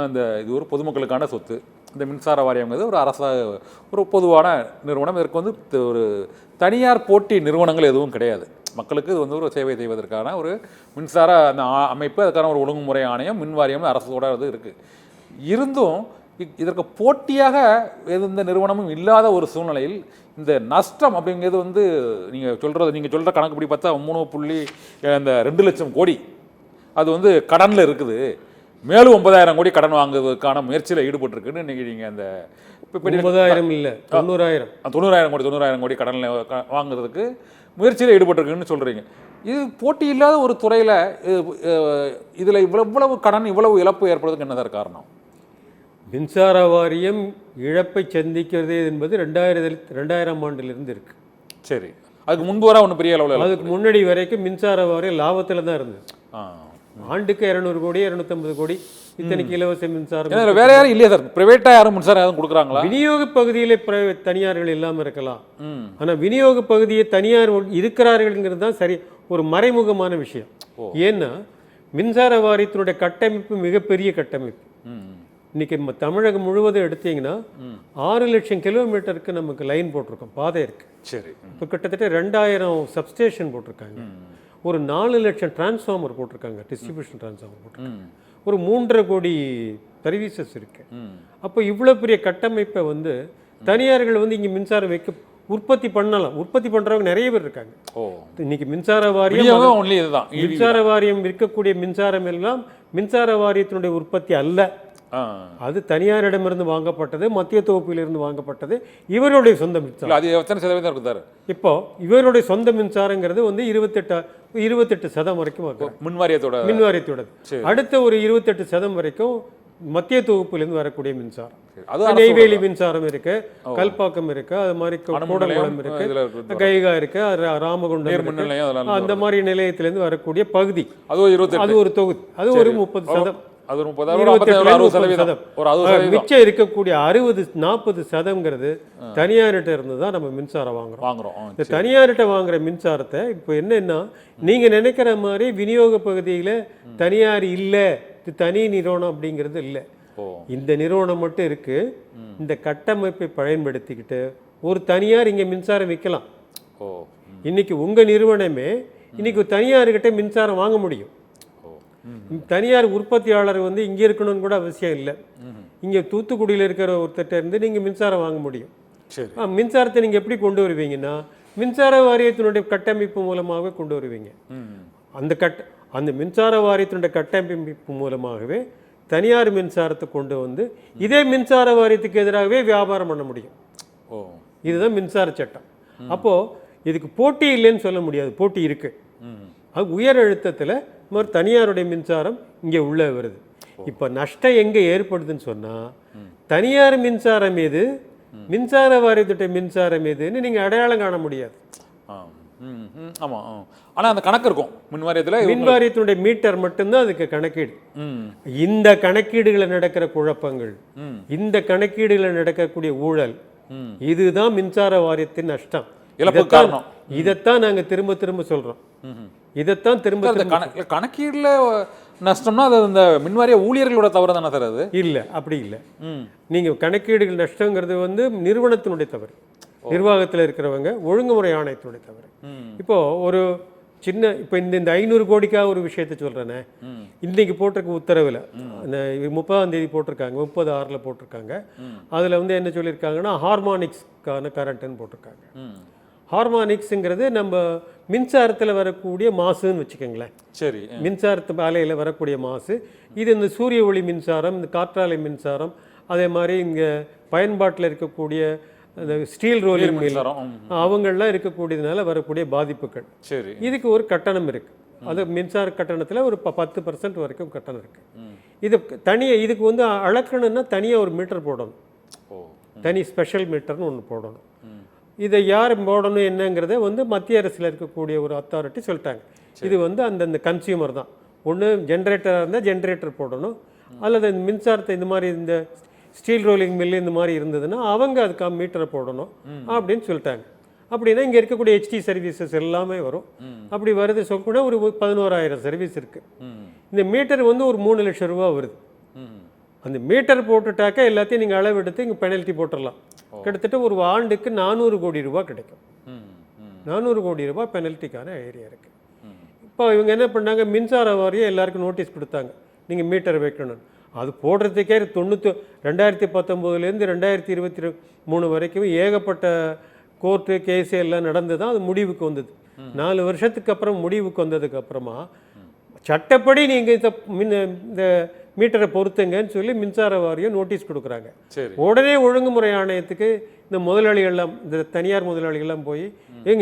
இந்த இது ஒரு பொதுமக்களுக்கான சொத்து. இந்த மின்சார வாரியங்கிறது ஒரு ஒரு பொதுவான நிறுவனம். இதற்கு வந்து ஒரு தனியார் போட்டி நிறுவனங்கள் எதுவும் கிடையாது. மக்களுக்கு இது வந்து ஒரு சேவை செய்வதற்கான ஒரு மின்சார அந்த அமைப்பு, அதுக்கான ஒரு ஒழுங்குமுறை ஆணையம், மின் வாரியம் அரசோட இது இருக்குது. இருந்தும் இதற்கு போட்டியாக எந்த நிறுவனமும் இல்லாத ஒரு சூழ்நிலையில் இந்த நஷ்டம் அப்படிங்கிறது வந்து நீங்கள் சொல்கிற கணக்குப்படி பார்த்தா 2 லட்சம் கோடி அது வந்து கடனில் இருக்குது. மேலும் 9,000 கோடி கடன் வாங்குவதற்கான முயற்சியில் ஈடுபட்டிருக்குன்னு இன்றைக்கி நீங்கள் அந்த 9,000 இல்லை 90,000 கோடி கடனில் வாங்குறதுக்கு முயற்சியில் ஈடுபட்டிருக்குன்னு சொல்கிறீங்க. இது போட்டி இல்லாத ஒரு துறையில் இதில் இவ்வளவு கடன், இவ்வளவு இழப்பு ஏற்படுறதுக்கு என்னதான் காரணம்? மின்சார வாரியம் இழப்பை சந்திக்கிறது என்பது 2000 ஆண்டிலிருந்து இருக்கு. சரி, அதுக்கு முன்பு வர ஒன்றும் பெரிய அளவில், அதுக்கு முன்னாடி வரைக்கும் மின்சார வாரியம் லாபத்தில் தான் இருந்தது. ஆண்டுக்கு 200 கோடி 250 கோடி இத்தனைக்கு இலவச மின்சாரம். வேற யாரும் இல்லையா சார்? பிரைவேட்டா யாரும் மின்சாரம் யாரும் கொடுக்குறாங்களா? விநியோக பகுதியிலே தனியார்கள் இல்லாமல் இருக்கலாம். ஆனால் விநியோக பகுதியை தனியார் இருக்கிறார்கள்ங்கிறது தான் சரி, ஒரு மறைமுகமான விஷயம். ஏன்னா மின்சார வாரியத்தினுடைய கட்டமைப்பு மிகப்பெரிய கட்டமைப்பு. இன்னைக்கு தமிழகம் முழுவதும் எடுத்தீங்கன்னா 6 லட்சம் கிலோமீட்டருக்கு நமக்கு லைன் போட்டிருக்கோம், பாதை இருக்கு. சரி, இப்போ கிட்டத்தட்ட 2000 சப்ஸ்டேஷன் போட்டிருக்காங்க. ஒரு 4 லட்சம் டிரான்ஸ்ஃபார்மர் போட்டிருக்காங்க, டிஸ்ட்ரிபியூஷன் டிரான்ஸ்ஃபார்மர் போட்டிருக்காங்க. ஒரு 3.5 கோடி சர்வீசஸ் இருக்கு. அப்போ இவ்வளோ பெரிய கட்டமைப்பை வந்து தனியார்கள் வந்து இங்கே மின்சாரம் உற்பத்தி பண்ணலாம். உற்பத்தி பண்ணுறவங்க நிறைய பேர் இருக்காங்க. இன்னைக்கு மின்சார வாரியம் விற்கக்கூடிய மின்சாரம் எல்லாம் மின்சார வாரியத்தினுடைய உற்பத்தி அல்ல. அது தனியாரிடமிருந்து வாங்கப்பட்டது, மத்திய தொகுப்பிலிருந்து வாங்கப்பட்டது, இவருடைய சொந்த மின்சாரம். இப்போ இவருடைய சொந்த மின்சாரங்கிறது வந்து 28% வரைக்கும் மின் வாரியத்தோட. அடுத்த ஒரு 28% வரைக்கும் மத்திய தொகுப்பிலிருந்து வரக்கூடிய மின்சாரம். நெய்வேலி மின்சாரம் இருக்கு, கல்பாக்கம் இருக்கு, அது மாதிரி கூடங்குளம் இருக்கு, கைகா இருக்கு, ராமகுண்டம், அந்த மாதிரி நிலையத்திலிருந்து வரக்கூடிய பகுதி. அது ஒரு தொகுதி, அது ஒரு 30%. மிச்சம் இருக்கக்கூடிய 60-40% தனியார்கிட்ட இருந்து தான் நம்ம மின்சாரம் வாங்குறோம். இந்த தனியார்கிட்ட வாங்குற மின்சாரத்தை இப்போ என்னன்னா, நீங்க நினைக்கிற மாதிரி விநியோக பகுதியில தனியார் இல்லை, தனி நிறுவனம் அப்படிங்கிறது இல்லை. இந்த நிறுவனம் மட்டும் இருக்கு. இந்த கட்டமைப்பை பயன்படுத்திக்கிட்டு ஒரு தனியார் இங்க மின்சாரம் விற்கலாம். இன்னைக்கு உங்க நிறுவனமே இன்னைக்கு தனியார்கிட்ட மின்சாரம் வாங்க முடியும். தனியார் உற்பத்தியாளர் வந்து இங்கே இருக்கணும்னு கூட அவசியம் இல்லை. இங்கே தூத்துக்குடியில் இருக்கிற ஒருத்தட்ட இருந்து நீங்கள் மின்சாரம் வாங்க முடியும். மின்சாரத்தை நீங்கள் எப்படி கொண்டு வருவீங்கன்னா, மின்சார வாரியத்தினுடைய கட்டமைப்பு மூலமாகவே கொண்டு வருவீங்க. அந்த மின்சார வாரியத்தினுடைய கட்டமைப்பு மூலமாகவே தனியார் மின்சாரத்தை கொண்டு வந்து இதே மின்சார வாரியத்துக்கு எதிராகவே வியாபாரம் பண்ண முடியும். இதுதான் மின்சார சட்டம். அப்போது இதுக்கு போட்டி இல்லைன்னு சொல்ல முடியாது, போட்டி இருக்குது. அது உயர் அழுத்தத்தில் தனியாருடைய மின்சாரம் இங்கே உள்ளே வருது. இப்போ நஷ்டம் எங்கே ஏற்படுதுன்னு சொன்னால், தனியார் மின்சாரம் எது, மின்சார வாரியத்துடைய மின்சாரம் எதுன்னு நீங்கள் அடையாளம் காண முடியாது. ஆமாம், ஆனால் அந்த கணக்கு இருக்கும் மின் வாரியத்தினுடைய மீட்டர் மட்டும்தான் அதுக்கு கணக்கீடு. இந்த கணக்கீடுகளில் நடக்கிற குழப்பங்கள், இந்த கணக்கீடுகளில் நடக்கக்கூடிய ஊழல், இதுதான் மின்சார வாரியத்தின் நஷ்டம். இதைத்தான் நாங்கள் திரும்ப திரும்ப சொல்கிறோம். இதைத்தான் திரும்ப கணக்கீடுல நஷ்டம்னா அது இந்த மின்வாரிய ஊழியர்களோட தவறு தானே சார்? அது இல்லை, அப்படி இல்லை. நீங்க கணக்கீடுகள் நஷ்டங்கிறது வந்து நிறுவனத்தினுடைய தவறு, நிர்வாகத்தில் இருக்கிறவங்க, ஒழுங்குமுறை ஆணையத்தினுடைய தவறு. இப்போ ஒரு சின்ன இப்போ இந்த 500 கோடிக்காக ஒரு விஷயத்த சொல்றேனே, இன்னைக்கு போட்டிருக்க உத்தரவில் இந்த 30ஆம் தேதி போட்டிருக்காங்க, 30/6 போட்டிருக்காங்க. அதில் வந்து என்ன சொல்லியிருக்காங்கன்னா, ஹார்மானிக்ஸ்க்கான கரண்ட்டுன்னு போட்டிருக்காங்க. ஹார்மானிக்ஸுங்கிறது நம்ம மின்சாரத்தில் வரக்கூடிய மாசுன்னு வச்சுக்கோங்களேன். சரி, மின்சாரத்து ஆலையில் வரக்கூடிய மாசு. இது இந்த சூரிய ஒளி மின்சாரம், இந்த காற்றாலை மின்சாரம், அதே மாதிரி இங்கே பயன்பாட்டில் இருக்கக்கூடிய இந்த ஸ்டீல் ரோலிங் மில், அவங்களாம் இருக்கக்கூடியதுனால வரக்கூடிய பாதிப்புகள். சரி, இதுக்கு ஒரு கட்டணம் இருக்குது. அது மின்சார கட்டணத்தில் ஒரு 10% வரைக்கும் கட்டணம் இருக்குது. இது தனியாக இதுக்கு வந்து அளக்கணும்னா தனியாக ஒரு மீட்டர் போடணும், தனி ஸ்பெஷல் மீட்டர்னு ஒன்று போடணும். இதை யார் போடணும் என்னங்கிறத வந்து மத்திய அரசில் இருக்கக்கூடிய ஒரு அத்தாரிட்டி சொல்லிட்டாங்க. இது வந்து அந்தந்த கன்சியூமர் தான். ஒன்று ஜென்ரேட்டராக இருந்தால் ஜென்ரேட்டர் போடணும், அல்லது இந்த மின்சாரத்தை இந்த மாதிரி இந்த ஸ்டீல் ரோலிங் மில்லு இந்த மாதிரி இருந்ததுன்னா அவங்க அதுக்காக மீட்டரை போடணும் அப்படின்னு சொல்லிட்டாங்க. அப்படின்னா இங்கே இருக்கக்கூடிய ஹெச்டி சர்வீசஸ் எல்லாமே வரும். அப்படி வருது சொல்லக்கூட ஒரு 11,000 சர்வீஸ் இருக்குது. இந்த மீட்டர் வந்து ஒரு 3 லட்சம் ரூபா வருது. அந்த மீட்டர் போட்டுட்டாக்க எல்லாத்தையும் நீங்கள் அளவெடுத்து இங்கே பெனல்ட்டி போட்டுடலாம். கிட்டத்தட்ட ஒரு ஆண்டுக்கு 400 கோடி ரூபாய் கிடைக்கும். 400 கோடி ரூபாய் பெனல்ட்டிக்கான ஏரியா இருக்குது. இப்போ இவங்க என்ன பண்ணாங்க, மின்சார வாரியம் எல்லாருக்கும் நோட்டீஸ் கொடுத்தாங்க, நீங்கள் மீட்டர் வைக்கணும். அது போடுறதுக்கே 2019 2023 வரைக்கும் ஏகப்பட்ட கோர்ட்டு கேஸு எல்லாம் நடந்து தான் அது முடிவுக்கு வந்தது. 4 வருஷத்துக்கு அப்புறம் முடிவுக்கு வந்ததுக்கு அப்புறமா சட்டப்படி நீங்கள் இந்த மீட்டரை பொறுத்துங்கன்னு சொல்லி மின்சார வாரியம் நோட்டீஸ் கொடுக்குறாங்க. உடனே ஒழுங்குமுறை ஆணையத்துக்கு இந்த முதலாளிகள்லாம், இந்த தனியார் முதலாளிகள்லாம் போய்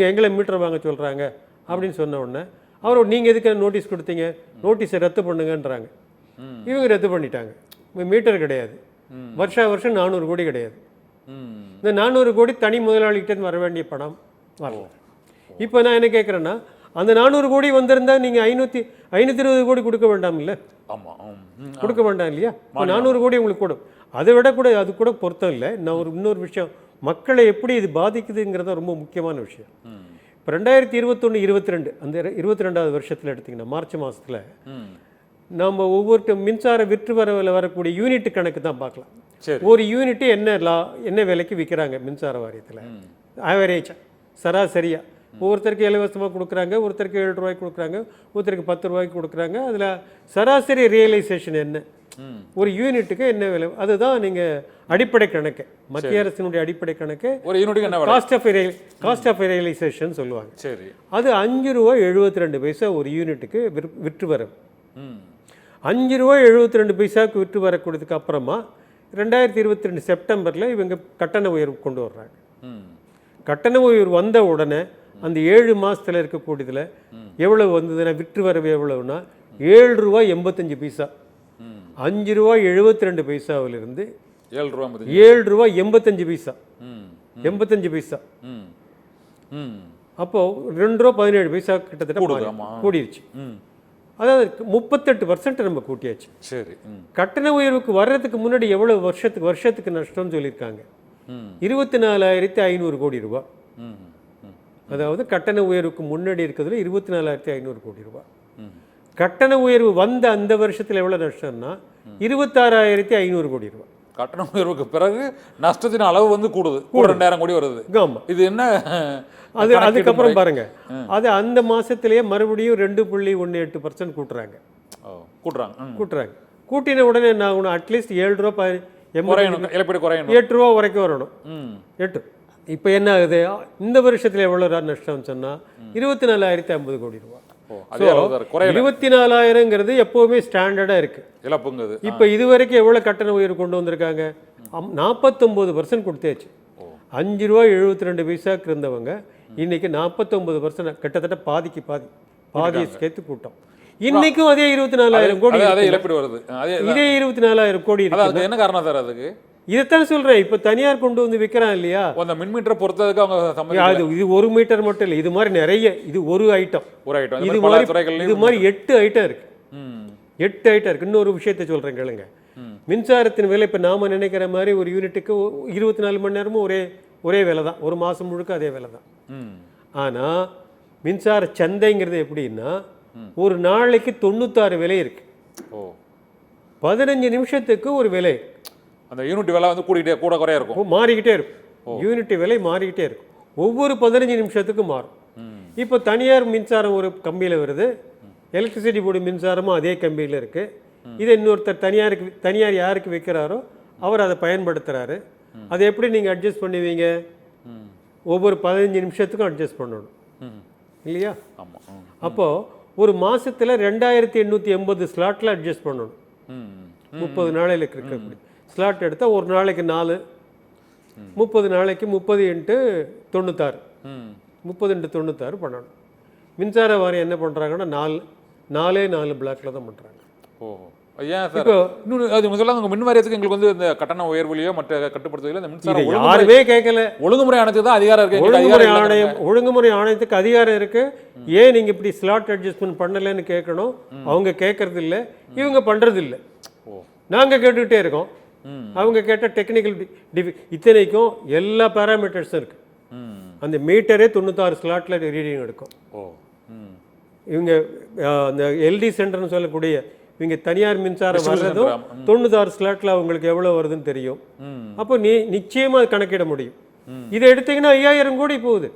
எங்களை மீட்டர் வாங்க சொல்கிறாங்க அப்படின்னு சொன்ன உடனே அவர் நீங்கள் எதுக்கு நோட்டீஸ் கொடுத்தீங்க, நோட்டீஸை ரத்து பண்ணுங்கன்றாங்க. இவங்க ரத்து பண்ணிட்டாங்க. மீட்டர் கிடையாது, வருஷம் 400 கோடி கிடையாது. இந்த 400 கோடி தனி முதலாளிகிட்டேருந்து வர வேண்டிய பணம் வரல. இப்போ நான் என்ன கேட்குறேன்னா, அந்த 400 கோடி வந்திருந்தா நீங்கள் 520 கோடி கொடுக்க வேண்டாம் இல்லை? கொடுக்க வேண்டாம் இல்லையா? 400 கோடி உங்களுக்கு கூட, அதை விட கூட அது கூட பொருத்தம் இல்லை. நான் இன்னொரு விஷயம், மக்களை எப்படி இது பாதிக்குதுங்கிறத ரொம்ப முக்கியமான விஷயம். இப்போ 2021-22 அந்த 22வது வருஷத்தில் எடுத்திங்கன்னா மார்ச் மாதத்தில் நம்ம ஒவ்வொரு மின்சார விற்று வரக்கூடிய யூனிட் கணக்கு தான் பார்க்கலாம். ஒரு யூனிட்டு என்ன விலைக்கு விற்கிறாங்க மின்சார வாரியத்தில் ஆவரேஜ் சராசரியாக. ஒவ்வொருத்தருக்கு இலவசமாக கொடுக்குறாங்க, ஒருத்தருக்கு 7 ரூபாய்க்கு கொடுக்குறாங்க, ஒருத்தருக்கு 10 ரூபாய்க்கு கொடுக்குறாங்க. அதில் சராசரி ரியலைசேஷன் என்ன, ஒரு யூனிட்டுக்கு என்ன விலை, அதுதான் நீங்கள் அடிப்படை கணக்கு, மத்திய அரசினுடைய அடிப்படை கணக்கு. ஒரு யூனிட்டுக்கு காஸ்ட் ஆஃப் ரியலைசேஷன் சொல்லுவாங்க. சரி, அது 5 ரூபாய் 72 பைசா ஒரு யூனிட்டுக்கு விற்று வரும். 5 ரூபாய் 72 பைசாவுக்கு விற்று வரக்கூடியதுக்கு அப்புறமா 2022 செப்டம்பரில் இவங்க கட்டண உயர்வு கொண்டு வர்றாங்க. கட்டண உயர்வு வந்த உடனே அந்த 7 மாதத்தில் இருக்கக்கூடியதில் எவ்வளவு வந்ததுன்னா, விற்று வரவு எவ்வளவுனா 7 ரூபாய் 85 பைசா. 5 ரூபாய் 72 பைசாவிலிருந்து 7 ரூபாய் 85 பைசா. 85 பைசா. அப்போ 2 ரூபா 17 பைசா கிட்டத்தட்ட கூடிருச்சு. அதாவது 38% நம்ம கூட்டியாச்சு. சரி, கட்டண உயர்வுக்கு வர்றதுக்கு முன்னாடி எவ்வளவு வருஷத்துக்கு நஷ்டம்னு சொல்லியிருக்காங்க, 24,500 கோடி ரூபாய். அதாவது கட்டண உயர்வுக்கு முன்னாடி இருக்கிறதுல 24,500 கோடி ரூபாய். கட்டண உயர்வு வந்த அந்த வருஷத்தில் எவ்வளவு நஷ்டம்னா 26,500 கோடி ரூபாய். கட்டண உயர்வுக்கு பிறகு நஷ்டத்தின் அளவு வந்து கூடுது, 2000 கோடி வருது. ஆமா, இது என்ன அதுக்கப்புறம் பாருங்க, அது அந்த மாசத்திலேயே மறுபடியும் 2.18% கூட்டுறாங்க. கூட்டின உடனே என்ன ஆகணும், அட்லீஸ்ட் 7 ரூபாய் 8 ரூபா வரைக்கும் வரணும். 8. இப்போ என்ன ஆகுது, இந்த வருஷத்தில் எவ்வளோ நஷ்டம் சொன்னால் 24,050 கோடி ரூபா. 24,000ங்கிறது எப்போவுமே ஸ்டாண்டர்டாக இருக்குது. இப்போ இது வரைக்கும் எவ்வளோ கட்டண உயர்வு கொண்டு வந்திருக்காங்க, 49% கொடுத்தாச்சு. 5 ரூபாய் 72 பைசாக்கு இருந்தவங்க இன்னைக்கு 49%, கிட்டத்தட்ட பாதியை சேர்த்து கூட்டம். இன்னைக்கும் அதே 24,000 கோடி வருது. இதே 24,000 கோடி இருக்கு. என்ன காரணம் சார் அதுக்கு? இதைத்தான் சொல்றேன். இப்போ தனியார் கொண்டு வந்து விற்கிறான் இல்லையா, அந்த மின் மீட்டரை பொறுத்ததுக்கு அவங்க இது 1 மீட்டர் மட்டும் இல்லை, இது மாதிரி நிறைய, இது ஒரு ஐட்டம், இது மாதிரி 8 ஐட்டம் இருக்கு. 8 ஐட்டம் இருக்கு. இன்னொரு விஷயத்தை சொல்றேன் கேளுங்க. மின்சாரத்தின் விலை இப்போ நாம நினைக்கிற மாதிரி ஒரு யூனிட்டுக்கு 24 மணி நேரமும் ஒரே விலை தான், ஒரு மாதம் முழுக்க அதே விலை தான். ஆனால் மின்சார சந்தைங்கிறது எப்படின்னா, ஒரு நாளைக்கு 96 விலை இருக்கு. 15 நிமிஷத்துக்கு ஒரு விலை. அந்த யூனிட் விலை வந்து கூட குறையா இருக்கும், மாறிக்கிட்டே இருக்கும். யூனிட் விலை மாறிக்கிட்டே இருக்கும், ஒவ்வொரு 15 நிமிஷத்துக்கும் மாறும். இப்போ தனியார் மின்சாரம் ஒரு கம்பியில் வருது, எலக்ட்ரிசிட்டி போர்டு மின்சாரமும் அதே கம்பியில் இருக்குது. இதை இன்னொருத்தர் தனியார் யாருக்கு வைக்கிறாரோ அவர் அதை பயன்படுத்துகிறாரு. அதை எப்படி நீங்கள் அட்ஜஸ்ட் பண்ணுவீங்க, ஒவ்வொரு 15 நிமிஷத்துக்கும் அட்ஜஸ்ட் பண்ணணும் இல்லையா? அப்போது ஒரு மாதத்தில் 2,880 ஸ்லாட்டில் அட்ஜஸ்ட் பண்ணணும். 30 நாளையில் இருக்கக்கூடிய ஸ்லாட் எடுத்தால் ஒரு நாளைக்கு 4, 30 நாளைக்கு 30 × 96, 30 × 96 பண்ணணும். மின்சார வாரியம் என்ன பண்ணுறாங்கன்னா 4 பிளாக்ல தான் பண்ணுறாங்க. ஏன் சார் இன்னும் மின் வாரியத்துக்கு எங்களுக்கு வந்து இந்த கட்டண உயர்வுலையோ மற்ற கட்டுப்படுத்துவதிலோ இந்த மின்சாரம் யாருமே கேட்கல. ஒழுங்குமுறை ஆணையத்துக்கு தான் அதிகாரம் இருக்கு. ஒழுங்குமுறை ஆணையத்துக்கு அதிகாரம் இருக்கு. ஏன் நீங்க இப்படி ஸ்லாட் அட்ஜஸ்ட்மெண்ட் பண்ணலன்னு கேட்கணும். அவங்க கேட்கறது இல்லை, இவங்க பண்றது இல்லை. நாங்க கேட்டுக்கிட்டே இருக்கோம், அவங்க கேட்ட டெக்னிக்கல் இத்தனைக்கும் எல்லா பேராமீட்டர்ஸும் இருக்கு. அந்த மீட்டரே 96 ஸ்லாட்ல ரீடிங் எடுக்கும். இவங்க அந்த எல்டி சென்டர்னு சொல்லக்கூடிய இவங்க தனியார் மின்சாரம் வர்றதும் 96 ஸ்லாட்டில் அவங்களுக்கு எவ்வளோ வருதுன்னு தெரியும். அப்போ நிச்சயமாக கணக்கிட முடியும். இதை எடுத்தீங்கன்னா 5000 கோடி போகுது.